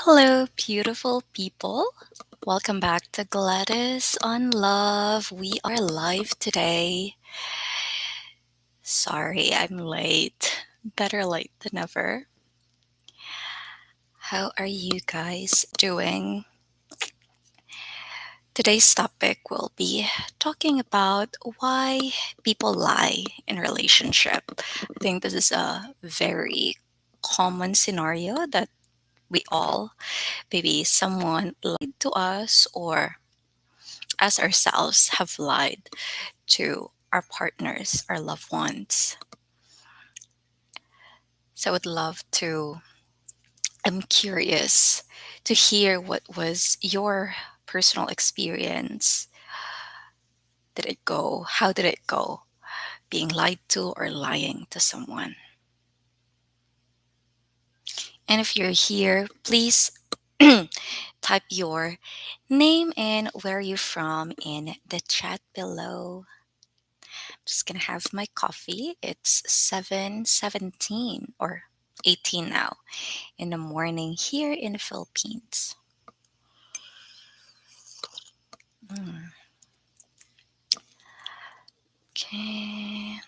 Hello, beautiful people. Welcome back to Gladys on Love. We are live today. Sorry, I'm late. Better late than never. How are you guys doing? Today's topic will be talking about why people lie in relationship. I think this is a very common scenario that we all, maybe someone lied to us or as ourselves have lied to our partners, our loved ones. So I would love to, I'm curious to hear what was your personal experience. Did it go? How did it go? Being lied to or lying to someone. And if you're here, please type your name and where you're from in the chat below. Just gonna have my coffee. It's 7:17 or 18 now in the morning here in the Philippines. Mm, okay.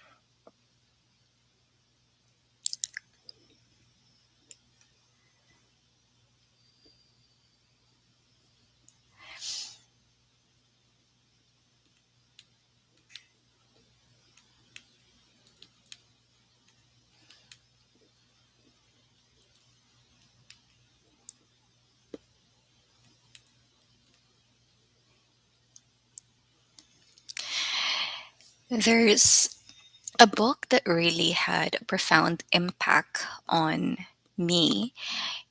There's a book that really had a profound impact on me,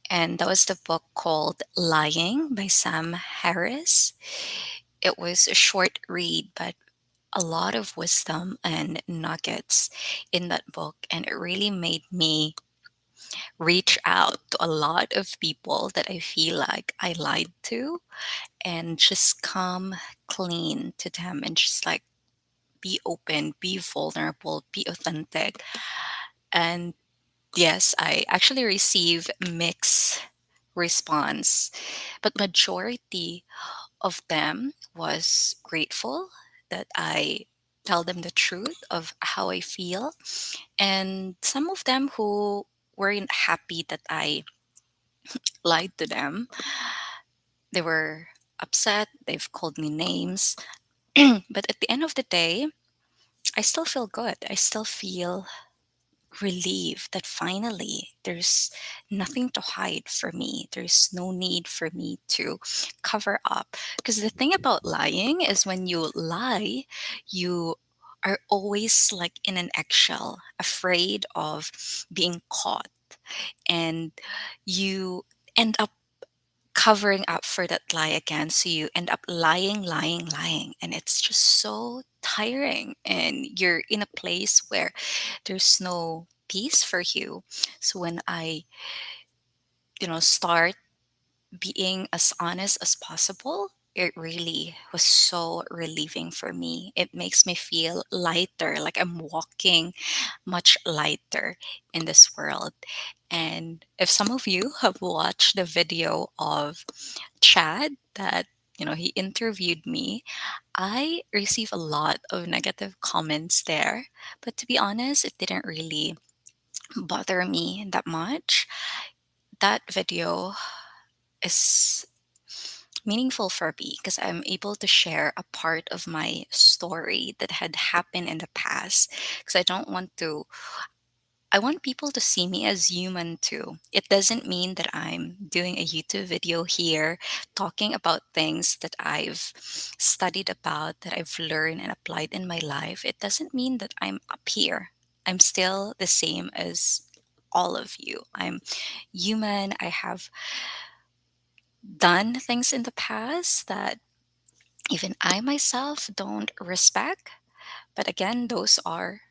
and that was the book called Lying by Sam Harris. It was a short read, but a lot of wisdom and nuggets in that book, and it really made me reach out to a lot of people that I feel like I lied to and just come clean to them and just like be open, be vulnerable, be authentic. And yes, I actually receive mixed response, but majority of them was grateful that I tell them the truth of how I feel, and some of them who weren't happy that I lied to them. They were upset, they've called me names. But at the end of the day, I still feel good. I still feel relieved that finally there's nothing to hide for me. There's no need for me to cover up. Because the thing about lying is when you lie, you are always like in an eggshell, afraid of being caught. And you end up covering up for that lie again. So you end up lying, lying, lying. And it's just so tiring. And you're in a place where there's no peace for you. So when I, start being as honest as possible, it really was so relieving for me. It makes me feel lighter, like I'm walking much lighter in this world. And if some of you have watched the video of Chad that he interviewed me, I received a lot of negative comments there. But to be honest, it didn't really bother me that much. That video is meaningful for me because I'm able to share a part of my story that had happened in the past, because I want people to see me as human too. It doesn't mean that I'm doing a YouTube video here talking about things that I've studied about, that I've learned and applied in my life. It doesn't mean that I'm up here. I'm still the same as all of you. I'm human. I have done things in the past that even I myself don't respect. But again, those are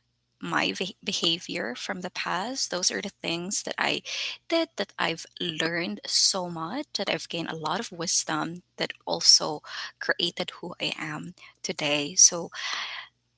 my behavior from the past. Those are the things that I did that I've learned so much, that I've gained a lot of wisdom that also created who I am today. So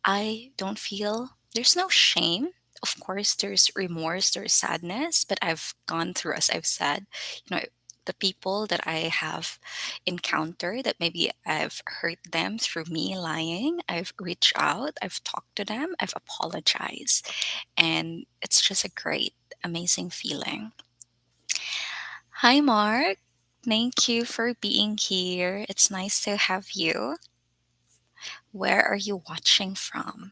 I don't feel there's no shame. Of course, there's remorse, there's sadness, but I've gone through, as I've said, you know, the people that I have encountered that maybe I've hurt them through me lying, I've reached out, I've talked to them, I've apologized. And it's just a great, amazing feeling. Hi, Mark. Thank you for being here. It's nice to have you. Where are you watching from?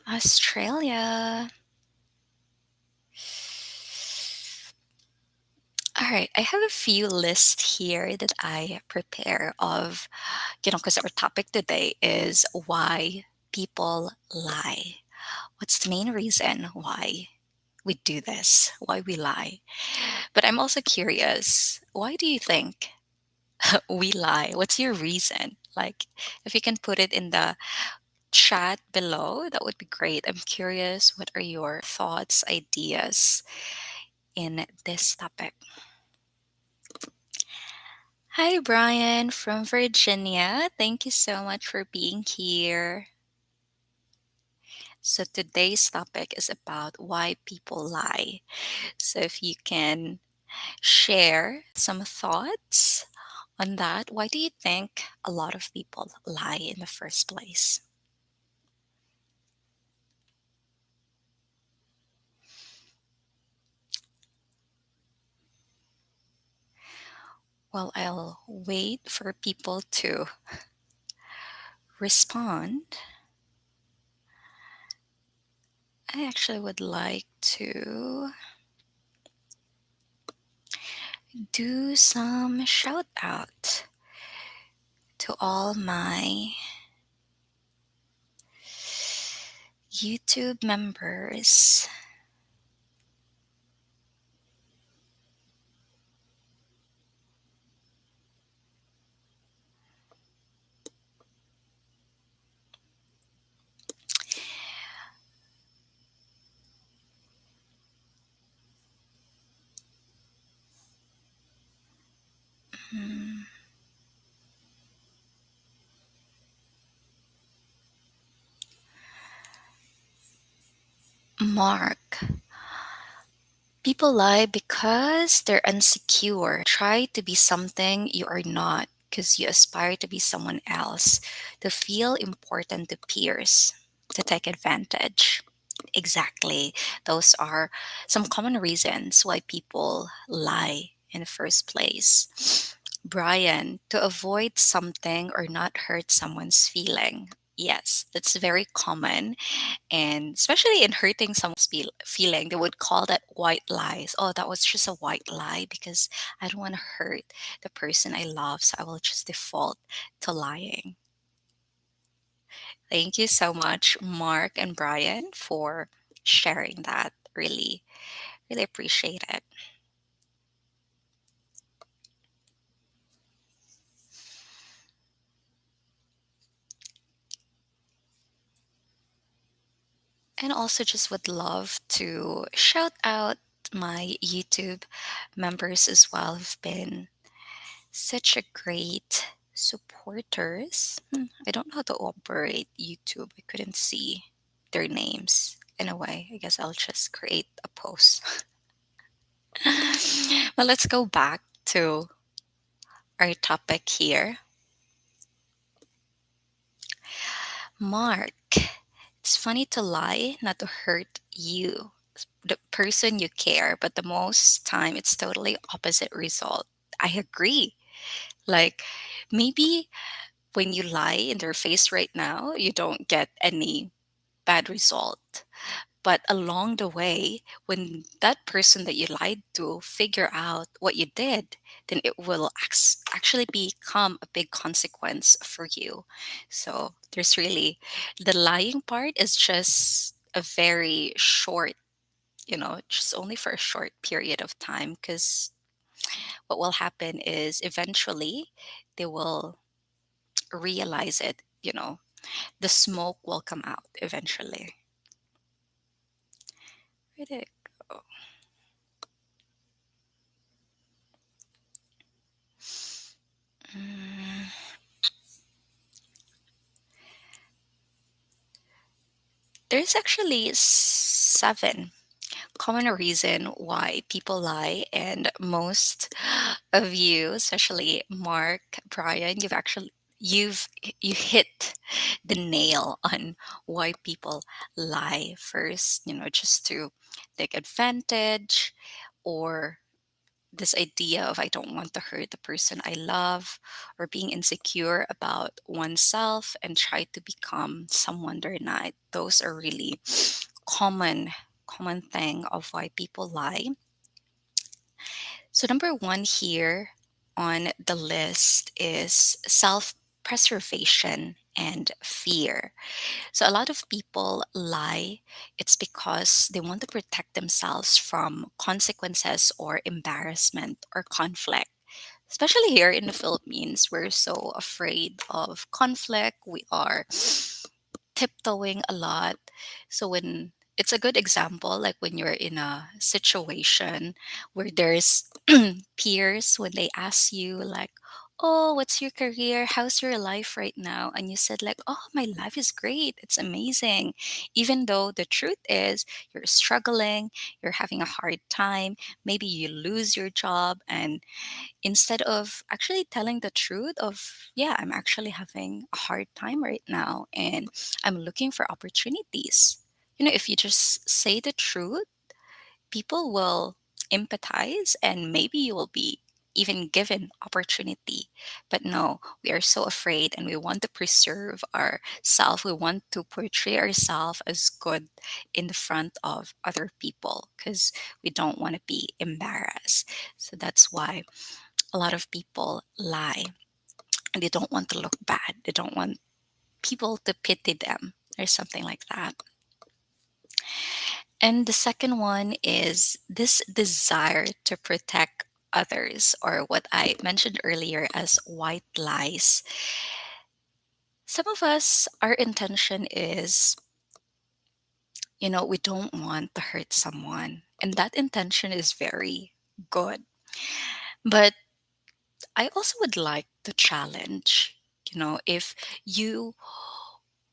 Australia. All right, I have a few lists here that I prepare of, because our topic today is why people lie. What's the main reason why we do this, why we lie? But I'm also curious, why do you think we lie? What's your reason? Like, if you can put it in the chat below, that would be great. I'm curious, what are your thoughts, ideas in this topic? Hi, Brian from Virginia. Thank you so much for being here. So, today's topic is about why people lie. So, if you can share some thoughts on that, why do you think a lot of people lie in the first place? Well, I'll wait for people to respond. I actually would like to do some shout out to all my YouTube members. Hmm, Mark. People lie because they're insecure. Try to be something you are not because you aspire to be someone else, to feel important to peers, to take advantage. Exactly. Those are some common reasons why people lie in the first place. Brian, to avoid something or not hurt someone's feeling. Yes, that's very common. And especially in hurting someone's feeling, they would call that white lies. Oh, that was just a white lie because I don't want to hurt the person I love. So I will just default to lying. Thank you so much, Mark and Brian, for sharing that. Really, really appreciate it. And also, just would love to shout out my YouTube members as well, who've been such a great supporters. I don't know how to operate YouTube. I couldn't see their names. In a way, I guess I'll just create a post. But let's go back to our topic here. Mark, it's funny to lie, not to hurt you, the person you care, but the most time it's totally opposite result. I agree. Like, maybe when you lie in their face right now, you don't get any bad result. But along the way, when that person that you lied to figure out what you did, then it will actually become a big consequence for you. So there's really the lying part is just a very short, just only for a short period of time because what will happen is eventually they will realize it, the smoke will come out eventually. Where did it go? Mm. There's actually seven common reason why people lie, and most of you, especially Mark, Brian, you've you hit the nail on why people lie. First, just to take advantage, or this idea of I don't want to hurt the person I love, or being insecure about oneself and try to become someone they're not. Those are really common common thing of why people lie. So number one here on the list is self-preservation and fear. So a lot of people lie. It's because they want to protect themselves from consequences or embarrassment or conflict. Especially here in the Philippines, we're so afraid of conflict. We are tiptoeing a lot. So when it's a good example, like when you're in a situation where there's peers, when they ask you like, "Oh, what's your career? How's your life right now?" And you said like, "Oh, my life is great. It's amazing." Even though the truth is you're struggling, you're having a hard time, maybe you lose your job, and instead of actually telling the truth of, yeah, I'm actually having a hard time right now and I'm looking for opportunities. If you just say the truth, people will empathize and maybe you will be even given opportunity. But no, we are so afraid and we want to preserve ourselves. We want to portray ourselves as good in the front of other people because we don't want to be embarrassed. So that's why a lot of people lie, and they don't want to look bad. They don't want people to pity them or something like that. And the second one is this desire to protect others, or what I mentioned earlier as white lies. Some of us, our intention is, we don't want to hurt someone, and that intention is very good. But I also would like to challenge, if you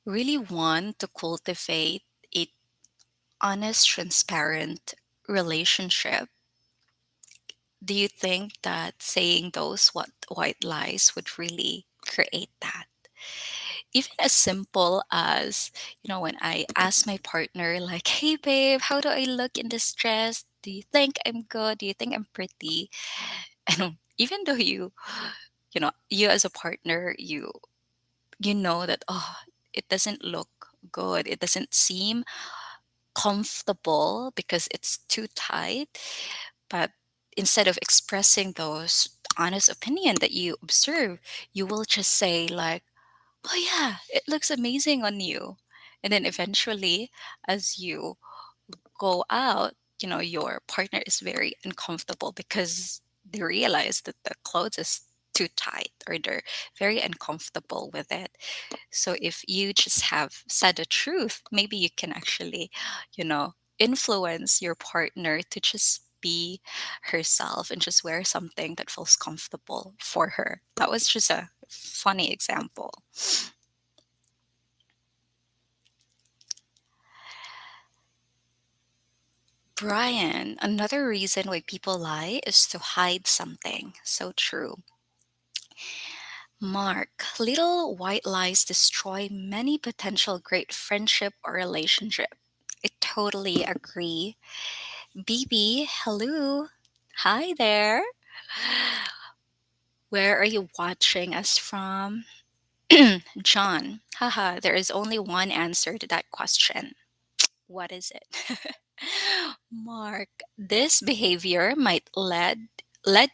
really want to cultivate a honest, transparent relationship, do you think that saying those white lies would really create that? Even as simple as, when I ask my partner, like, "Hey, babe, how do I look in this dress? Do you think I'm good? Do you think I'm pretty?" And even though you as a partner, you know that, oh, it doesn't look good, it doesn't seem comfortable because it's too tight. But instead of expressing those honest opinion that you observe, you will just say like, "Oh yeah, it looks amazing on you." And then eventually, as you go out, your partner is very uncomfortable because they realize that the clothes is too tight, or they're very uncomfortable with it. So if you just have said the truth, maybe you can actually, influence your partner to just be herself and just wear something that feels comfortable for her. That was just a funny example. Brian, another reason why people lie is to hide something. So true. Mark, little white lies destroy many potential great friendship or relationship. I totally agree. BB, hello. Hi there. Where are you watching us from? John, haha, there is only one answer to that question. What is it? Mark, this behavior might led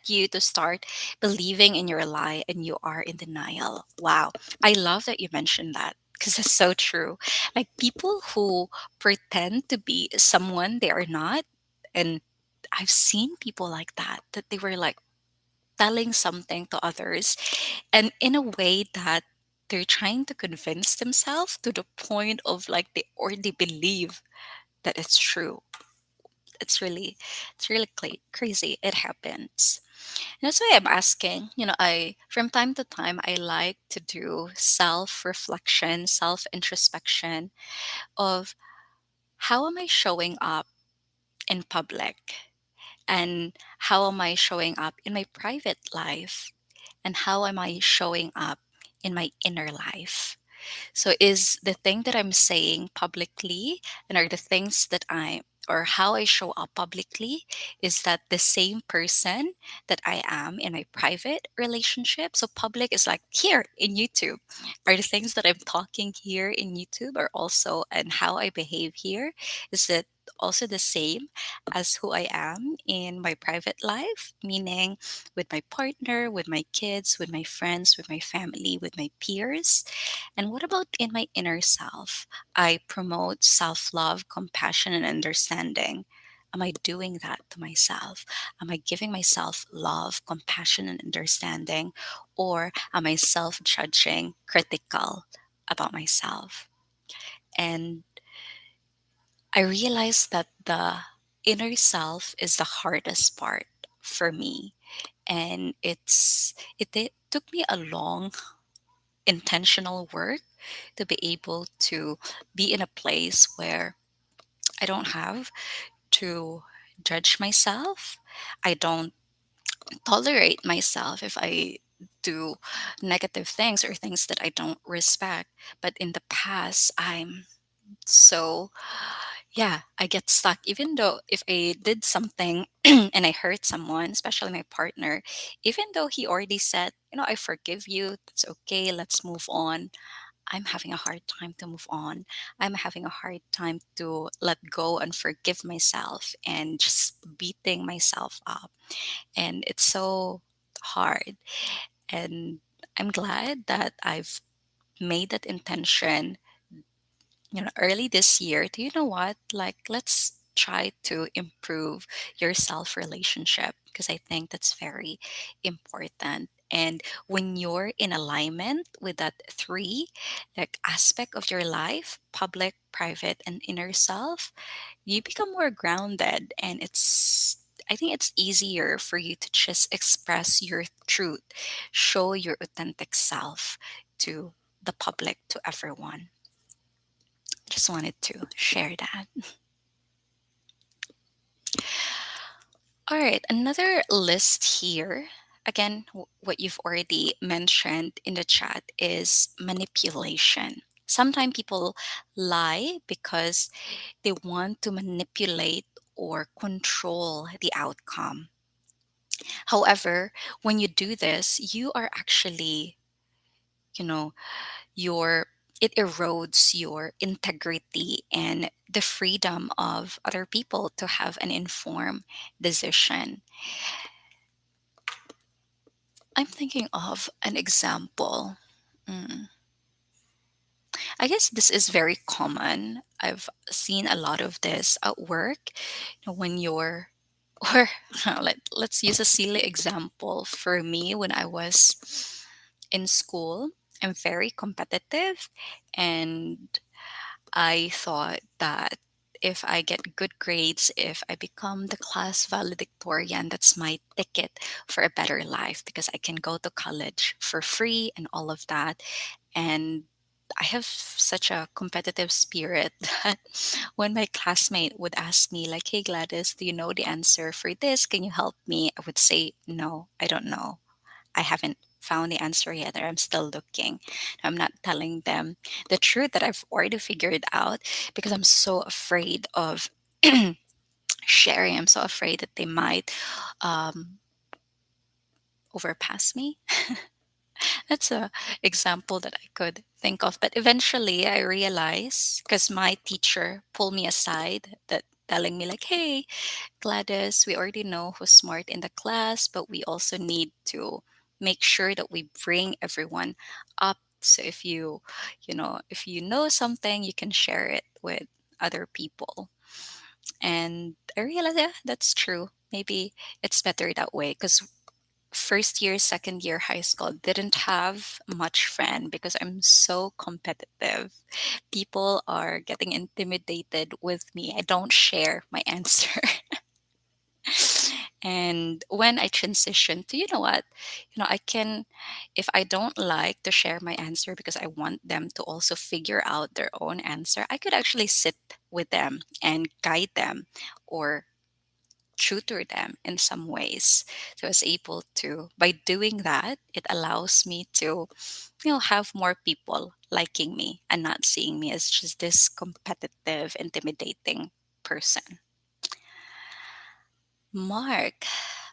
you to start believing in your lie and you are in denial. Wow. I love that you mentioned that because it's so true. Like people who pretend to be someone they are not, and I've seen people like that they were like telling something to others and in a way that they're trying to convince themselves to the point of like they believe that it's true. It's really crazy. It happens. And that's why I'm asking, I from time to time I like to do self reflection, self introspection of how am I showing up in public? And how am I showing up in my private life? And how am I showing up in my inner life? So is the thing that I'm saying publicly and are the things that I or how I show up publicly, is that the same person that I am in my private relationship? So public is like here in YouTube. Are the things that I'm talking here in YouTube are also, and how I behave here, is it also the same as who I am in my private life? Meaning with my partner, with my kids, with my friends, with my family, with my peers? And what about in my inner self? I promote self love, compassion, and understanding. Am I doing that to myself? Am I giving myself love, compassion, and understanding? Or am I self judging, critical about myself? And I realized that the inner self is the hardest part for me. And it took me a long intentional work to be able to be in a place where I don't have to judge myself. I don't tolerate myself if I do negative things or things that I don't respect. But in the past, I'm so, yeah, I get stuck. Even though if I did something and I hurt someone, especially my partner, even though he already said, I forgive you, that's okay, let's move on, I'm having a hard time to move on. I'm having a hard time to let go and forgive myself and just beating myself up. And it's so hard. And I'm glad that I've made that intention, early this year. Do you know what? Like, let's try to improve your self relationship, because I think that's very important. And when you're in alignment with that three, like, aspect of your life, public, private, and inner self, you become more grounded, and I think it's easier for you to just express your truth, show your authentic self to the public, to everyone. Just wanted to share that. All right, another list here. Again, what you've already mentioned in the chat is manipulation. Sometimes people lie because they want to manipulate or control the outcome. However, when you do this, you are actually, you know, your it erodes your integrity and the freedom of other people to have an informed decision. I'm thinking of an example. Mm, I guess this is very common. I've seen a lot of this at work. When you're, or let's use a silly example. For me, when I was in school, I'm very competitive, and I thought that if I get good grades, if I become the class valedictorian, that's my ticket for a better life, because I can go to college for free and all of that. And I have such a competitive spirit that when my classmate would ask me, like, hey, Gladys, do you know the answer for this? Can you help me? I would say, no, I don't know. I haven't found the answer yet, or I'm still looking. I'm not telling them the truth that I've already figured out, because I'm so afraid of sharing. I'm so afraid that they might um, overpass me. That's a example that I could think of. But eventually I realized, because my teacher pulled me aside, that telling me like, hey, Gladys, we already know who's smart in the class, but we also need to make sure that we bring everyone up. So if you know something, you can share it with other people. And I realized, yeah, that's true. Maybe it's better that way, because first year, second year high school didn't have much friend because I'm so competitive. People are getting intimidated with me. I don't share my answer. And when I transitioned to, you know what, I can, if I don't like to share my answer because I want them to also figure out their own answer, I could actually sit with them and guide them or tutor them in some ways. So I was able to, by doing that, it allows me to, have more people liking me and not seeing me as just this competitive, intimidating person. Mark,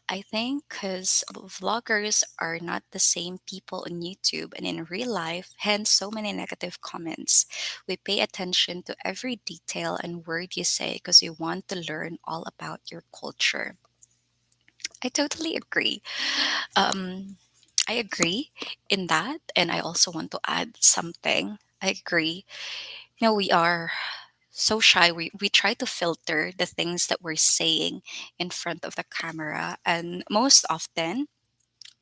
I think because vloggers are not the same people on YouTube and in real life, hence so many negative comments. We pay attention to every detail and word you say because we want to learn all about your culture. I totally agree. Um, I agree in that. And I also want to add something. I agree. We are so shy. We try to filter the things that we're saying in front of the camera. And most often,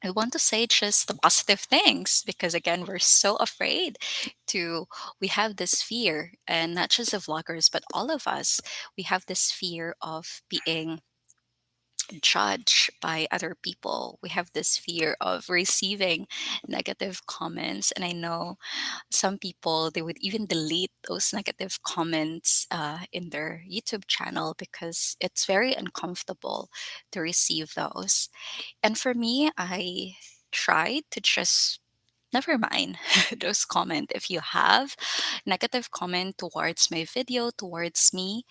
we want to say just the positive things because, again, we're so afraid to, we have this fear, and not just the vloggers, but all of us, we have this fear of being judged by other people. We have this fear of receiving negative comments. And I know some people, they would even delete those negative comments in their YouTube channel because it's very uncomfortable to receive those. And for me, I tried to just never mind those comment. If you have negative comment towards my video, towards me,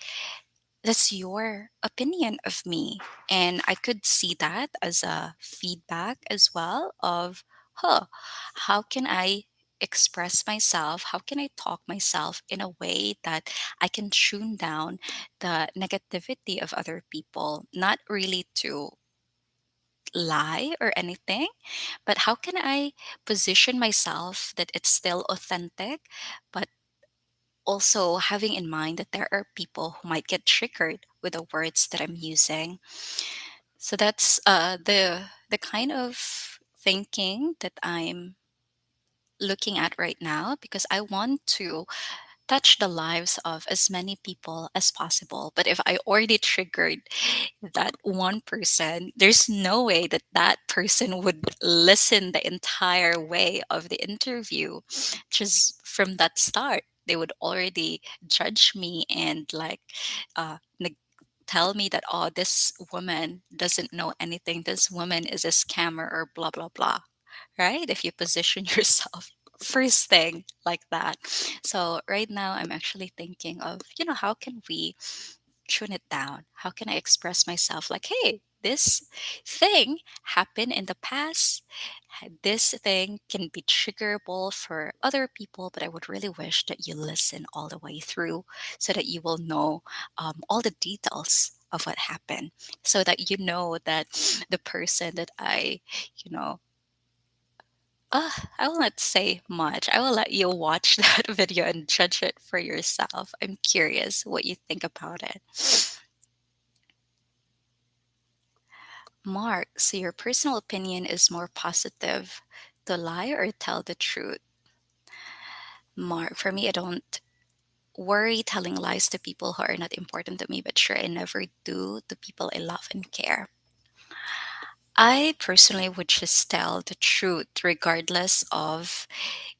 that's your opinion of me. And I could see that as a feedback as well of, how can I express myself? How can I talk myself in a way that I can tune down the negativity of other people? Not really to lie or anything, but how can I position myself that it's still authentic, but also having in mind that there are people who might get triggered with the words that I'm using. So that's the kind of thinking that I'm looking at right now because I want to touch the lives of as many people as possible. But if I already triggered that one person, there's no way that that person would listen the entire way of the interview. Just from that start, they would already judge me and like tell me that, oh, this woman doesn't know anything. This woman is a scammer or blah blah blah, right? If you position yourself first thing like that. So right now I'm actually thinking of, how can we tune it down? How can I express myself like, hey, this thing happened in the past. This thing can be triggerable for other people, but I would really wish that you listen all the way through so that you will know all the details of what happened, so that you know that the person that you know, I will not say much. I will let you watch that video and judge it for yourself. I'm curious what you think about it. Mark, so your personal opinion is more positive to lie or tell the truth? Mark, for me, I don't worry telling lies to people who are not important to me, but sure, I never do to people I love and care. I personally would just tell the truth regardless of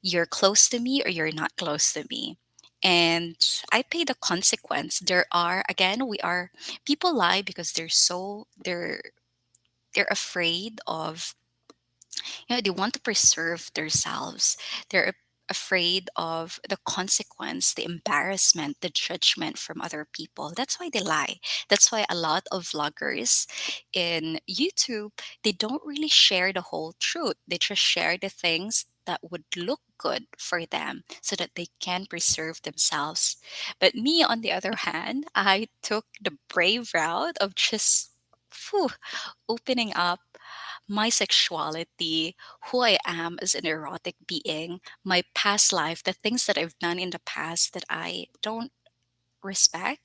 you're close to me or you're not close to me. And I pay the consequence. There are, again, we are, people lie because they're afraid of, they want to preserve themselves. They're afraid of the consequence, the embarrassment, the judgment from other people. That's why they lie. That's why a lot of vloggers in YouTube, they don't really share the whole truth. They just share the things that would look good for them so that they can preserve themselves. But me, on the other hand, I took the brave route of just phew, opening up my sexuality, who I am as an erotic being, my past life, the things that I've done in the past that I don't respect.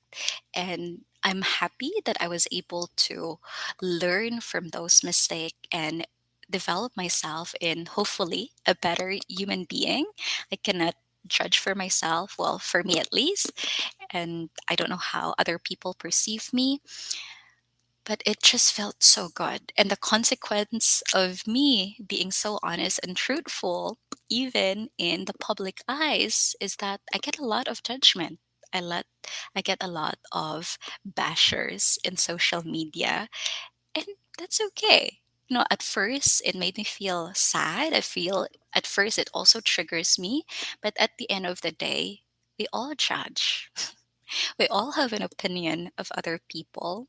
And I'm happy that I was able to learn from those mistakes and develop myself in hopefully a better human being. I cannot judge for myself, well, for me at least. And I don't know how other people perceive me. But it just felt so good. And the consequence of me being so honest and truthful, even in the public eyes, is that I get a lot of judgment. I let I get a lot of bashers in social media, and that's okay. At first it made me feel sad. I feel at first it also triggers me, but at the end of the day, we all judge. We all have an opinion of other people,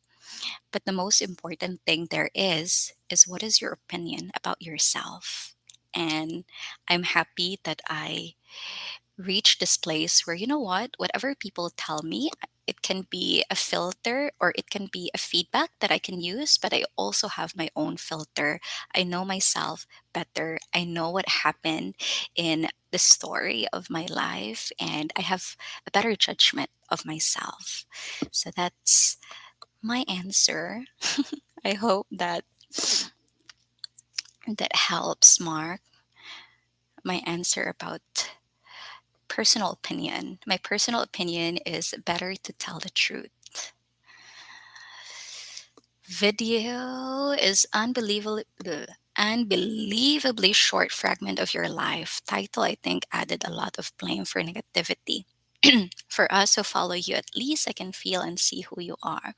but the most important thing there is what is your opinion about yourself? And I'm happy that I reached this place where, whatever people tell me, it can be a filter or it can be a feedback that I can use, but I also have my own filter. I know myself better. I know what happened in the story of my life, and I have a better judgment of myself. So that's my answer. I hope that helps, Mark. My answer about personal opinion. My personal opinion is better to tell the truth. Video is unbelievably short fragment of your life. Title, I think, added a lot of blame for negativity. For us who follow you, at least I can feel and see who you are.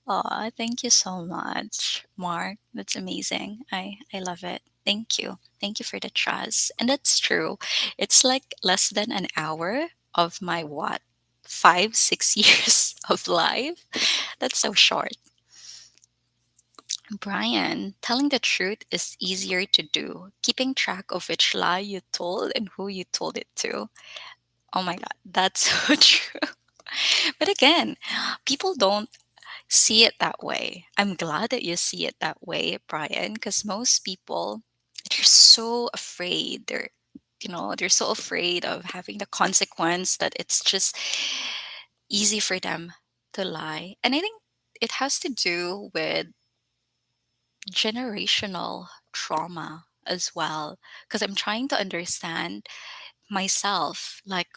Oh, thank you so much, Mark. That's amazing. I love it. Thank you. Thank you for the trust. And that's true. It's like less than an hour of my what? 5, 6 years of life. That's so short. Brian, telling the truth is easier to do. Keeping track of which lie you told and who you told it to. Oh my God, that's so true. But again, people don't see it that way. I'm glad that you see it that way, Brian, because most people, they're so afraid. They're so afraid of having the consequence that it's just easy for them to lie. And I think it has to do with generational trauma as well, because I'm trying to understand myself, like,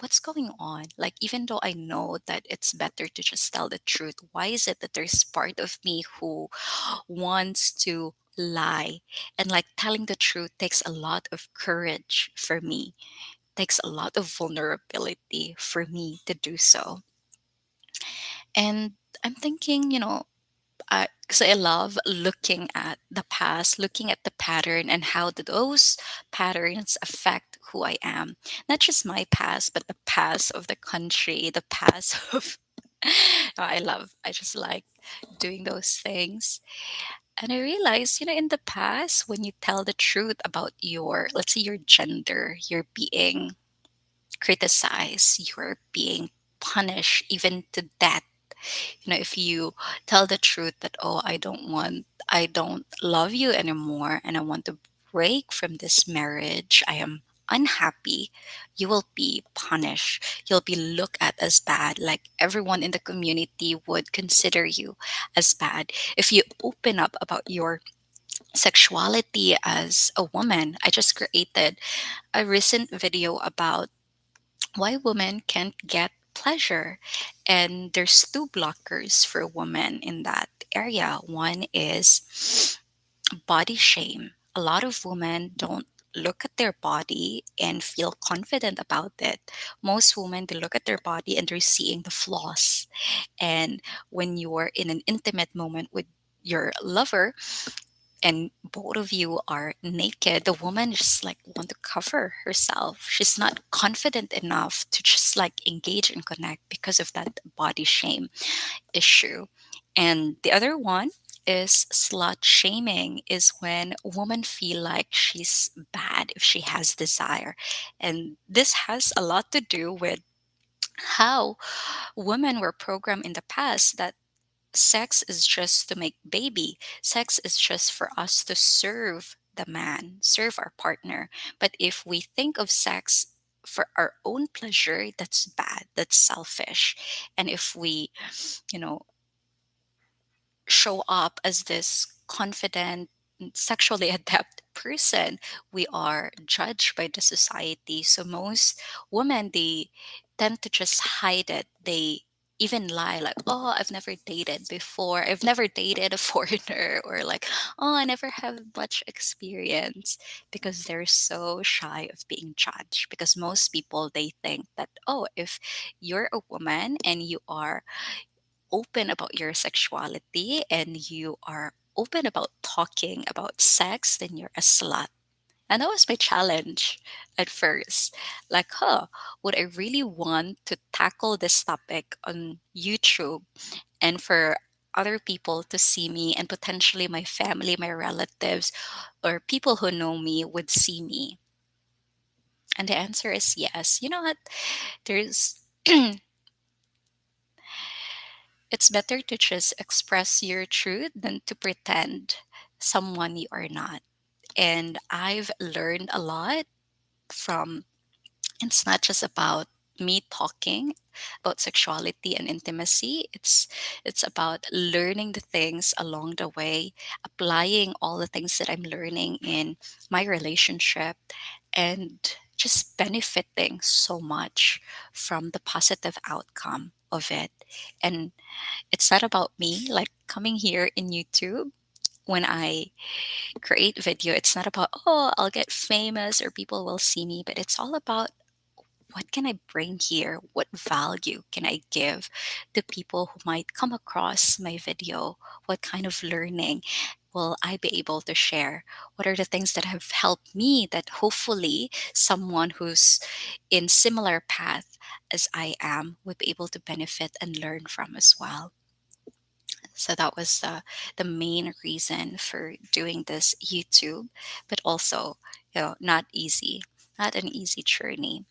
what's going on? Like, even though I know that it's better to just tell the truth, why is it that there's part of me who wants to lie? And like, telling the truth takes a lot of courage for me, takes a lot of vulnerability for me to do so. And I'm thinking, because I love looking at the past, looking at the pattern and how do those patterns affect who I am. Not just my past, but the past of the country, the past of. I just like doing those things. And I realized, in the past, when you tell the truth about let's say, your gender, you're being criticized, you're being punished, even to death. If you tell the truth that, oh, I don't love you anymore and I want to break from this marriage, I am unhappy, you will be punished. You'll be looked at as bad. Like, everyone in the community would consider you as bad. If you open up about your sexuality as a woman, I just created a recent video about why women can't get pleasure. And there's two blockers for women in that area. One is body shame. A lot of women don't look at their body and feel confident about it. Most women, they look at their body and they're seeing the flaws. And when you're in an intimate moment with your lover, and both of you are naked, the woman just like want to cover herself. She's not confident enough to just like engage and connect because of that body shame issue. And the other one is slut shaming, is when women feel like she's bad if she has desire. And this has a lot to do with how women were programmed in the past, that sex is just to make baby. Sex is just for us to serve the man, serve our partner. But if we think of sex for our own pleasure, that's bad. That's selfish. And if we, you know, show up as this confident, sexually adept person, we are judged by the society. So most women, they tend to just hide it. They even lie like, oh, I've never dated before, I've never dated a foreigner, or like, oh, I never have much experience, because they're so shy of being judged. Because most people, they think that, oh, if you're a woman and you are open about your sexuality and you are open about talking about sex, then you're a slut. And that was my challenge at first. Like, would I really want to tackle this topic on YouTube and for other people to see me, and potentially my family, my relatives, or people who know me would see me? And the answer is yes. You know what? There's it's better to just express your truth than to pretend someone you are not. And I've learned a lot from, it's not just about me talking about sexuality and intimacy. It's about learning the things along the way, applying all the things that I'm learning in my relationship, and just benefiting so much from the positive outcome of it. And it's not about me, like coming here in YouTube. When I create video, it's not about, oh, I'll get famous or people will see me, but it's all about, what can I bring here? What value can I give to people who might come across my video? What kind of learning will I be able to share? What are the things that have helped me that hopefully someone who's in similar path as I am would be able to benefit and learn from as well? So that was the main reason for doing this YouTube, but also, not easy, not an easy journey.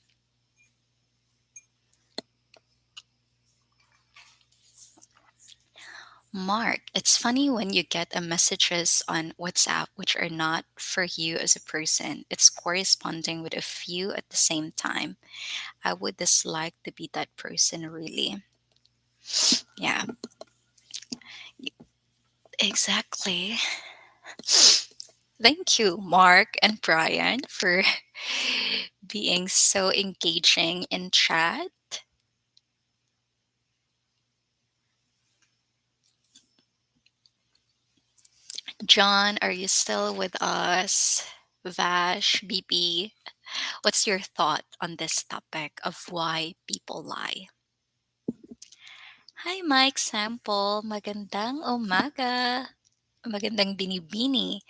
Mark, it's funny when you get a messages on WhatsApp which are not for you as a person. It's corresponding with a few at the same time. I would dislike to be that person, really. Yeah, exactly. Thank you, Mark and Brian, for being so engaging in chat. John, are you still with us? Vash, BP, what's your thought on this topic of why people lie? Hi, Mike Sample. Magandang umaga. Magandang binibini.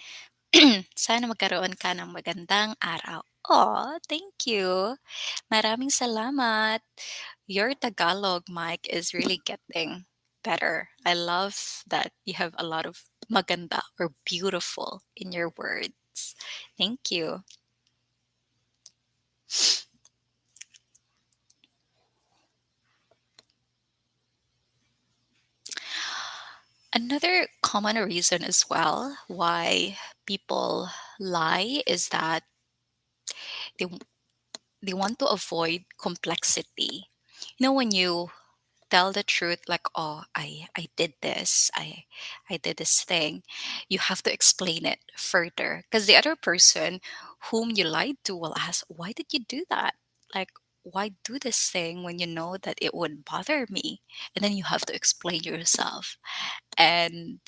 Sana magkaroon ka ng magandang araw. Oh, thank you. Maraming salamat. Your Tagalog, Mike, is really getting better. I love that you have a lot of maganda or beautiful in your words. Thank you. Another common reason as well why people lie is that they they want to avoid complexity. When you tell the truth, like, oh, I did this, I did this thing, you have to explain it further, because the other person whom you lied to will ask, why did you do that? Like, why do this thing when you know that it would bother me? And then you have to explain yourself. And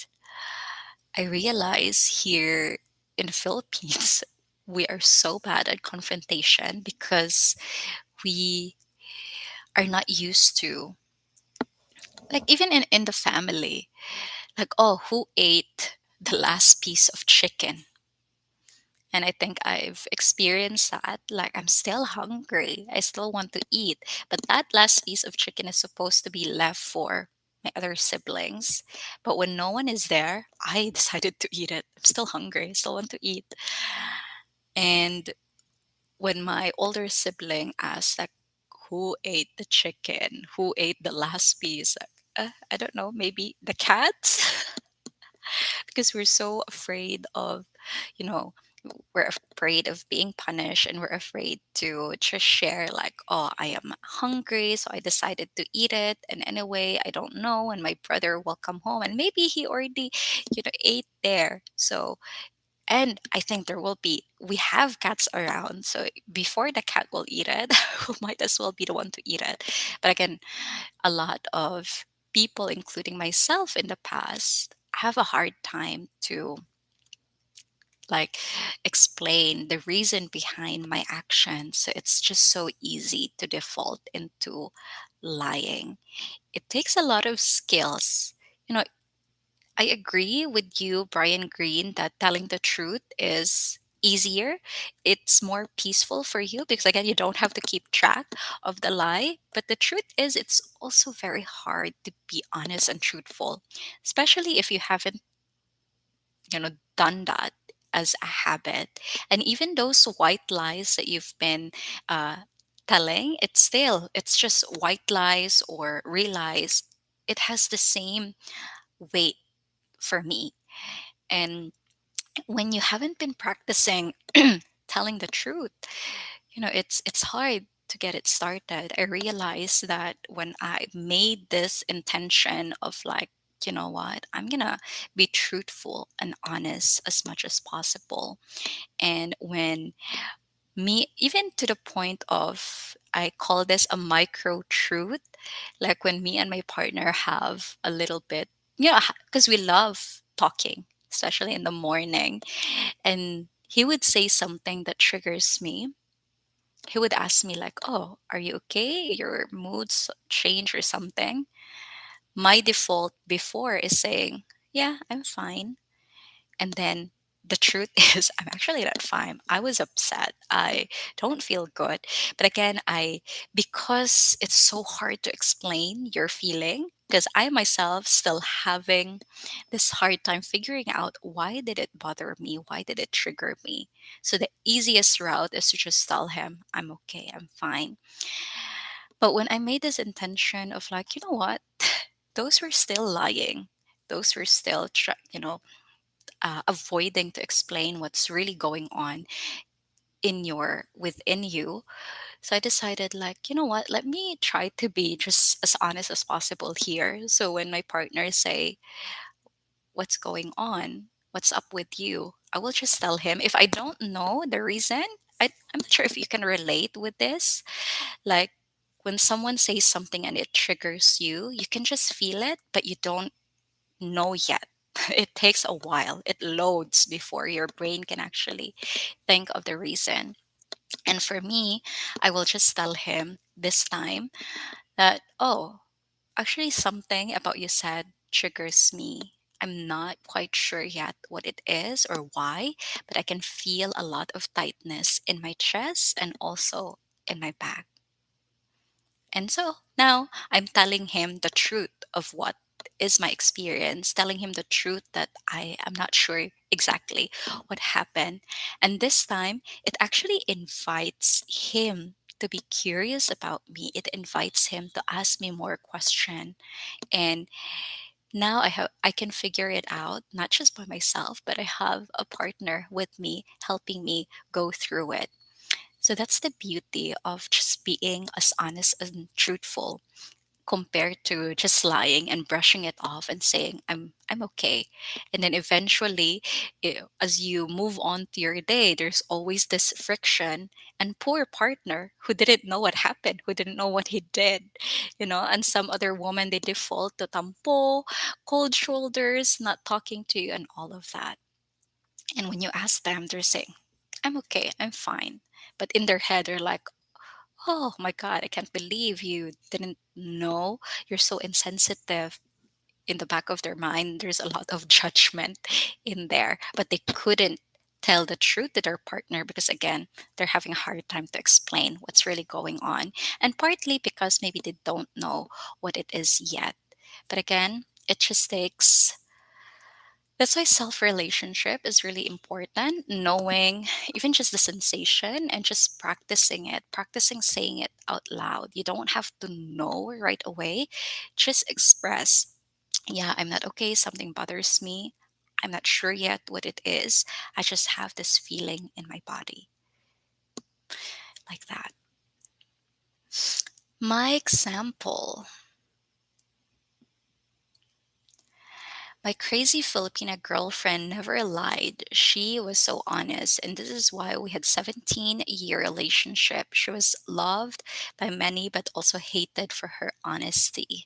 I realize here in the Philippines, we are so bad at confrontation because we are not used to, like, even in the family, like, oh, who ate the last piece of chicken? And I think I've experienced that. Like, I'm still hungry, I still want to eat, but that last piece of chicken is supposed to be left for my other siblings. But when no one is there, I decided to eat it. I'm still hungry, I still want to eat. And when my older sibling asked, like, who ate the chicken, who ate the last piece, like, I don't know, maybe the cats. Because we're so afraid of, you know we're afraid of being punished, and we're afraid to just share, like, oh, I am hungry, so I decided to eat it, and anyway, I don't know when my brother will come home, and maybe he already ate there. So And I think we have cats around. So before the cat will eat it, who might as well be the one to eat it. But again, a lot of people, including myself in the past, have a hard time to like explain the reason behind my actions. So it's just so easy to default into lying. It takes a lot of skills. You know, I agree with you, Brian Green, that telling the truth is easier. It's more peaceful for you because, again, you don't have to keep track of the lie. But the truth is, it's also very hard to be honest and truthful, especially if you haven't, done that as a habit. And even those white lies that you've been uh, telling, it's just white lies or real lies. It has the same weight for me. And when you haven't been practicing telling the truth, it's hard to get it started. I realized that when I made this intention of like, you know what, I'm gonna be truthful and honest as much as possible. And when me, even to the point of, I call this a micro truth, like when me and my partner have a little bit, because we love talking, especially in the morning, and he would say something that triggers me. He would ask me like, "Oh, are you okay? Your moods change or something?" My default before is saying, "Yeah, I'm fine." And then the truth is, I'm actually not fine. I was upset. I don't feel good. But again, because it's so hard to explain your feeling, because I myself still having this hard time figuring out why did it bother me? Why did it trigger me? So the easiest route is to just tell him, I'm okay, I'm fine. But when I made this intention of like, you know what? Those were still lying. Those were still, avoiding to explain what's really going on within you. So I decided like, you know what, let me try to be just as honest as possible here. So when my partner say, what's going on, what's up with you, I will just tell him. If I don't know the reason, I'm not sure if you can relate with this, like when someone says something and it triggers you, you can just feel it but you don't know yet. It takes a while. It loads before your brain can actually think of the reason. And for me, I will just tell him this time that, oh, actually, something about you said triggers me. I'm not quite sure yet what it is or why, but I can feel a lot of tightness in my chest and also in my back. And so now I'm telling him the truth of what is my experience, telling him the truth that I am not sure exactly what happened. And this time, it actually invites him to be curious about me. It invites him to ask me more questions. And now I can figure it out not just by myself, but I have a partner with me helping me go through it. So that's the beauty of just being as honest and truthful compared to just lying and brushing it off and saying I'm okay. And then eventually, as you move on to your day, there's always this friction and poor partner who didn't know what happened, who didn't know what he did, and some other woman, they default to tampo, cold shoulders, not talking to you and all of that. And when you ask them, they're saying, I'm okay, I'm fine. But in their head, they're like, oh my God, I can't believe you didn't know. You're so insensitive. In the back of their mind, there's a lot of judgment in there, but they couldn't tell the truth to their partner because, again, they're having a hard time to explain what's really going on. And partly because maybe they don't know what it is yet. But again, it just takes that's why self relationship is really important. Knowing even just the sensation and just practicing it, practicing saying it out loud. You don't have to know right away. Just express, yeah, I'm not okay. Something bothers me. I'm not sure yet what it is. I just have this feeling in my body like that. My example. My crazy Filipina girlfriend never lied. She was so honest, and this is why we had 17-year relationship. She was loved by many but also hated for her honesty.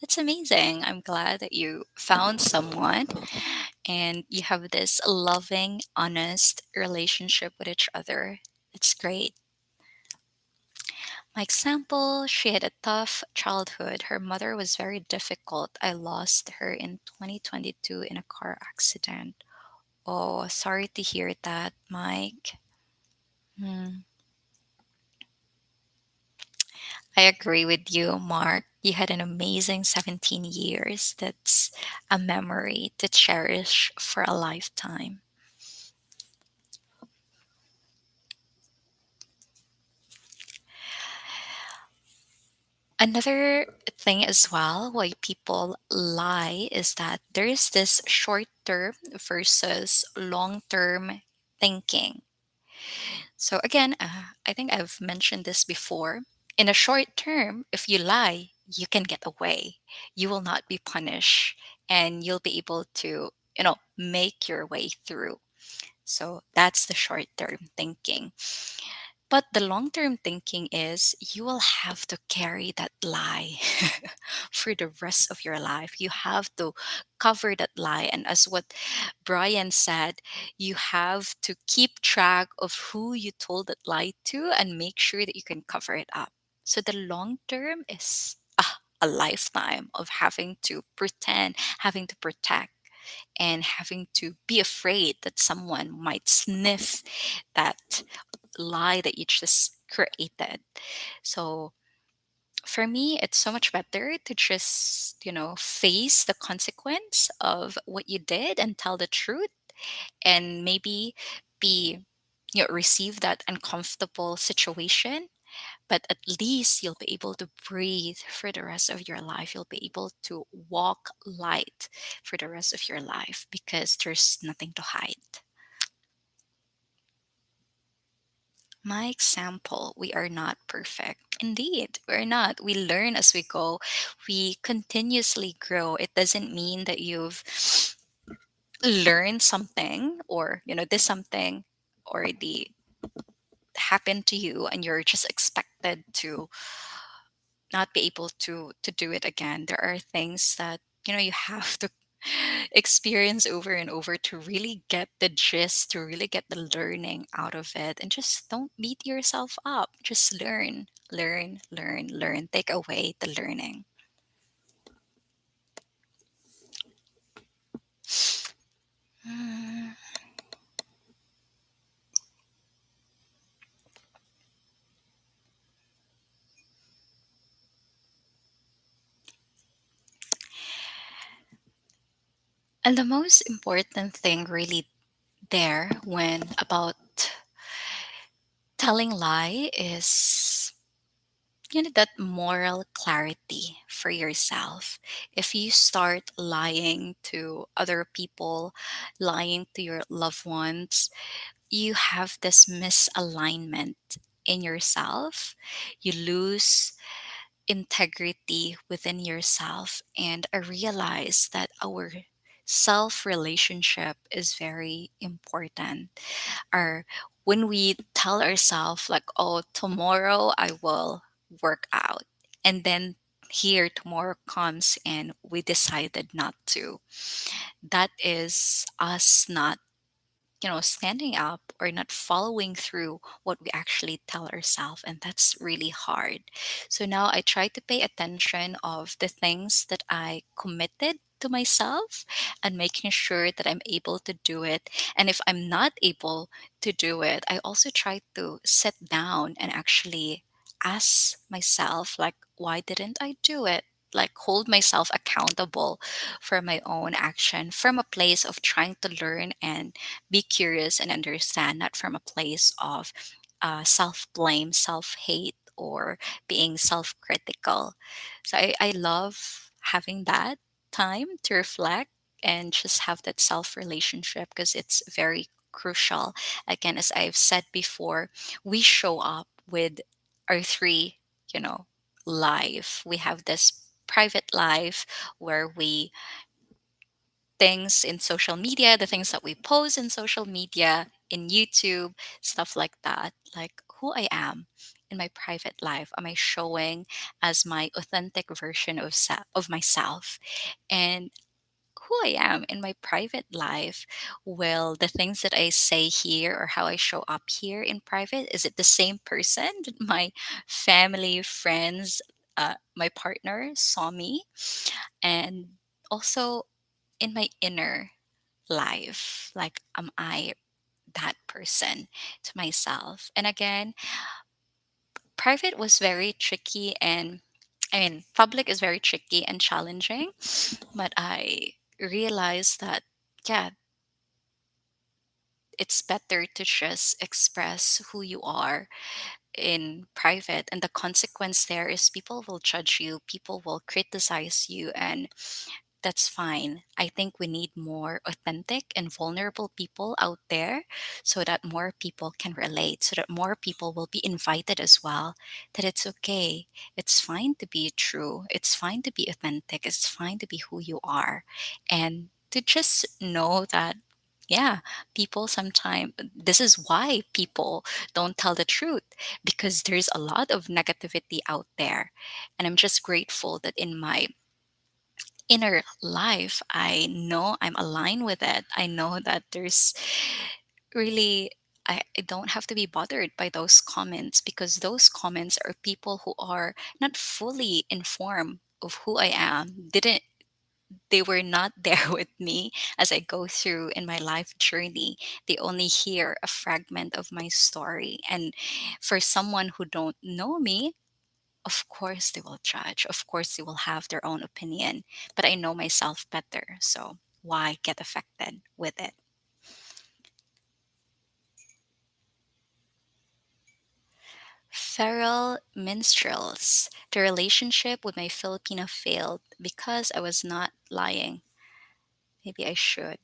That's amazing. I'm glad that you found someone and you have this loving, honest relationship with each other. It's great. My example, she had a tough childhood. Her mother was very difficult. I lost her in 2022 in a car accident. Oh, sorry to hear that, Mike. Hmm. I agree with you, Mark. You had an amazing 17 years. That's a memory to cherish for a lifetime. Another thing as well why people lie is that there is this short term versus long term thinking. So, again, I think I've mentioned this before. In a short term, if you lie, you can get away. You will not be punished and you'll be able to, make your way through. So, that's the short term thinking. But the long term thinking is you will have to carry that lie for the rest of your life. You have to cover that lie. And as what Brian said, you have to keep track of who you told that lie to and make sure that you can cover it up. So the long term is a lifetime of having to pretend, having to protect, and having to be afraid that someone might sniff that lie that you just created. So for me, it's so much better to just, face the consequence of what you did and tell the truth and maybe be, receive that uncomfortable situation. But at least you'll be able to breathe for the rest of your life. You'll be able to walk light for the rest of your life because there's nothing to hide. My example, we are not perfect. Indeed, we're not. We learn as we go. We continuously grow. It doesn't mean that you've learned something or, did something already happened to you and you're just expected to not be able to do it again. There are things that, you have to experience over and over to really get the gist, to really get the learning out of it. And just don't beat yourself up. Just learn, learn, learn, learn. Take away the learning. Mm. And the most important thing really there when about telling lie is that moral clarity for yourself. If you start lying to other people, lying to your loved ones, you have this misalignment in yourself. You lose integrity within yourself. And I realize that our self relationship is very important. Our When we tell ourselves like, oh, tomorrow I will work out, and then here tomorrow comes and we decided not to, that is us not standing up or not following through what we actually tell ourselves, and that's really hard. So now I try to pay attention of the things that I committed to myself and making sure that I'm able to do it. And if I'm not able to do it, I also try to sit down and actually ask myself like, why didn't I do it? Like, hold myself accountable for my own action from a place of trying to learn and be curious and understand, not from a place of self blame, self hate, or being self critical. So I love having that time to reflect and just have that self relationship because it's very crucial. Again, as I've said before, we show up with our three, you know, life. We have this private life where we things in social media, the things that we post in social media, in YouTube, stuff like that. Like who I am in my private life. Am I showing as my authentic version of myself? And who I am in my private life, will the things that I say here or how I show up here in private, is it the same person that my family, friends, my partner saw me? And also in my inner life, like, am I that person to myself? And again, private was very tricky, and I mean, public is very tricky and challenging, but I realized that, yeah, it's better to just express who you are in private. And the consequence there is people will judge you, people will criticize you, and that's fine. I think we need more authentic and vulnerable people out there so that more people can relate, so that more people will be invited as well. That it's okay. It's fine to be true. It's fine to be authentic. It's fine to be who you are. And to just know that, yeah, people sometimes, this is why people don't tell the truth, because there's a lot of negativity out there. And I'm just grateful that in my inner life, I know I'm aligned with it. I know that there's really, I don't have to be bothered by those comments, because those comments are people who are not fully informed of who I am. Didn't They were not there with me as I go through in my life journey. They only hear a fragment of my story. And for someone who don't know me, of course they will judge. Of course they will have their own opinion. But I know myself better. So why get affected with it? Feral minstrels. The relationship with my Filipino failed because I was not lying. Maybe I should.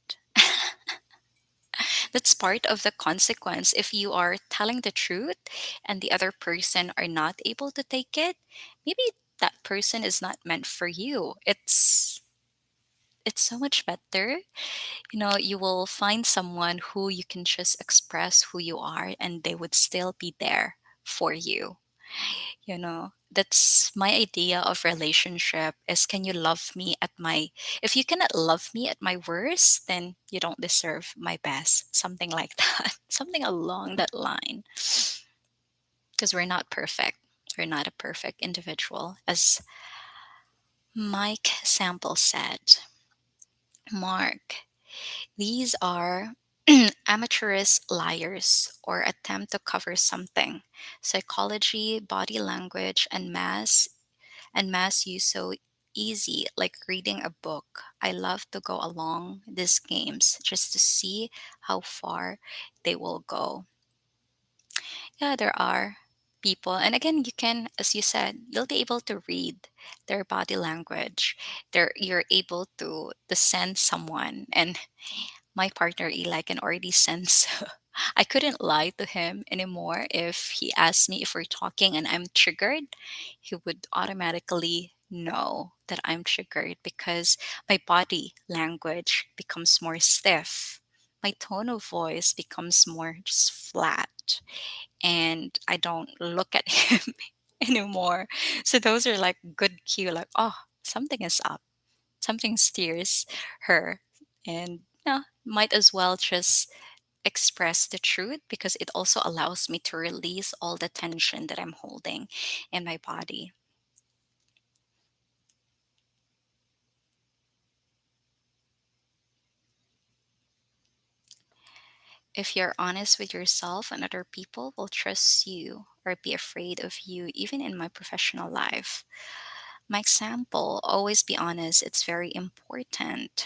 That's part of the consequence. If you are telling the truth and the other person are not able to take it, maybe that person is not meant for you. It's so much better. You will find someone who you can just express who you are and they would still be there for you. That's my idea of relationship, is, can you love me at my, if you cannot love me at my worst, then you don't deserve my best, something like that. Something along that line, because we're not perfect. We're not a perfect individual, as Mike Sample said. Mark, these are amateurish liars or attempt to cover something. Psychology, body language, and mass use so easy, like reading a book. I love to go along these games just to see how far they will go. Yeah, there are people. And again, you can, as you said, you'll be able to read their body language. You're able to sense someone. And my partner Eli can already sense. I couldn't lie to him anymore. If he asked me if we're talking and I'm triggered, he would automatically know that I'm triggered, because my body language becomes more stiff. My tone of voice becomes more just flat, and I don't look at him anymore. So those are like good cue, like, oh, something is up, something steers her. And might as well just express the truth, because it also allows me to release all the tension that I'm holding in my body. If you're honest with yourself, and other people will trust you or be afraid of you, even in my professional life. My example, always be honest, it's very important.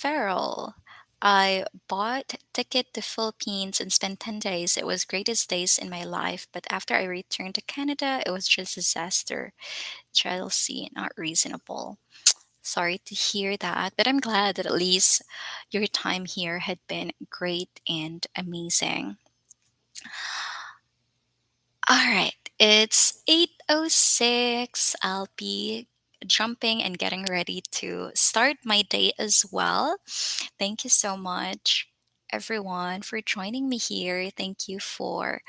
Feral. I bought ticket to Philippines and spent 10 days. It was greatest days in my life, but after I returned to Canada, it was just disaster. Chelsea, not reasonable. Sorry to hear that, but I'm glad that at least your time here had been great and amazing. All right. It's 8:06. I'll be jumping and getting ready to start my day as well. Thank you so much, everyone, for joining me here. Thank you for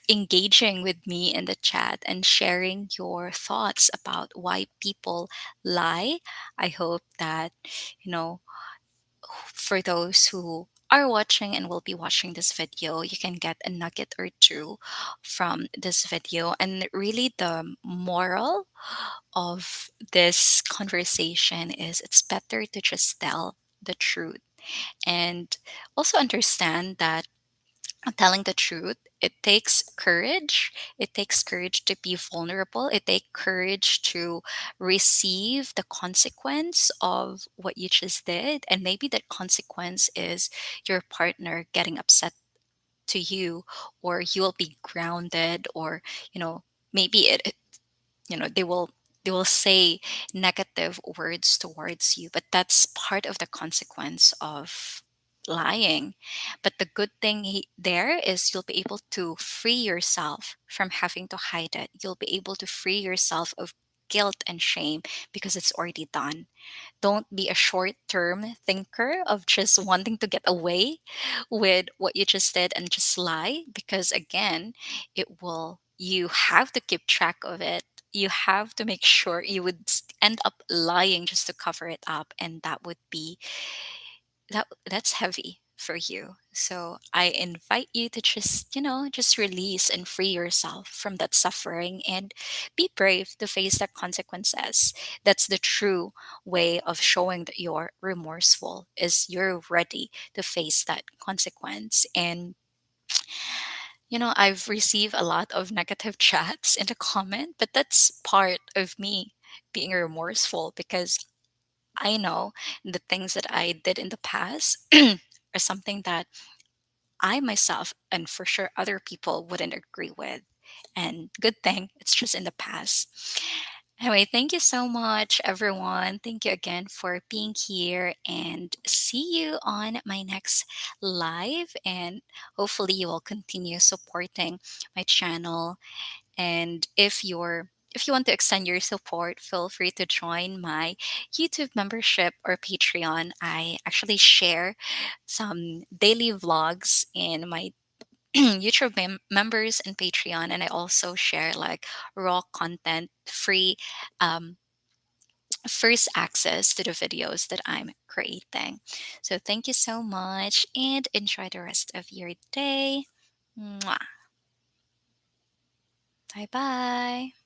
engaging with me in the chat and sharing your thoughts about why people lie. I hope that, you know, for those who are watching and will be watching this video, you can get a nugget or two from this video. And really, the moral of this conversation is it's better to just tell the truth and also understand that telling the truth, it takes courage. It takes courage to be vulnerable. It takes courage to receive the consequence of what you just did, and maybe that consequence is your partner getting upset to you, or you will be grounded, or you know maybe they will say negative words towards you, but that's part of the consequence of lying. But the good thing there is you'll be able to free yourself from having to hide it. You'll be able to free yourself of guilt and shame because it's already done. Don't be a short term thinker of just wanting to get away with what you just did and just lie, because again, you have to keep track of it. You have to make sure you would end up lying just to cover it up, and that would be that's heavy for you. So I invite you to just release and free yourself from that suffering and be brave to face the consequences. That's the true way of showing that you're remorseful, is you're ready to face that consequence. And I've received a lot of negative chats in the comment, but that's part of me being remorseful, because I know the things that I did in the past are something that I myself and for sure other people wouldn't agree with. And good thing it's just in the past. Anyway, thank you so much, everyone. Thank you again for being here, and see you on my next live. And hopefully, you will continue supporting my channel. And if you want to extend your support, feel free to join my YouTube membership or Patreon. I actually share some daily vlogs in my YouTube members and Patreon, and I also share like raw content, free um, first access to the videos that I'm creating. So thank you so much and enjoy the rest of your day. Mwah. Bye bye.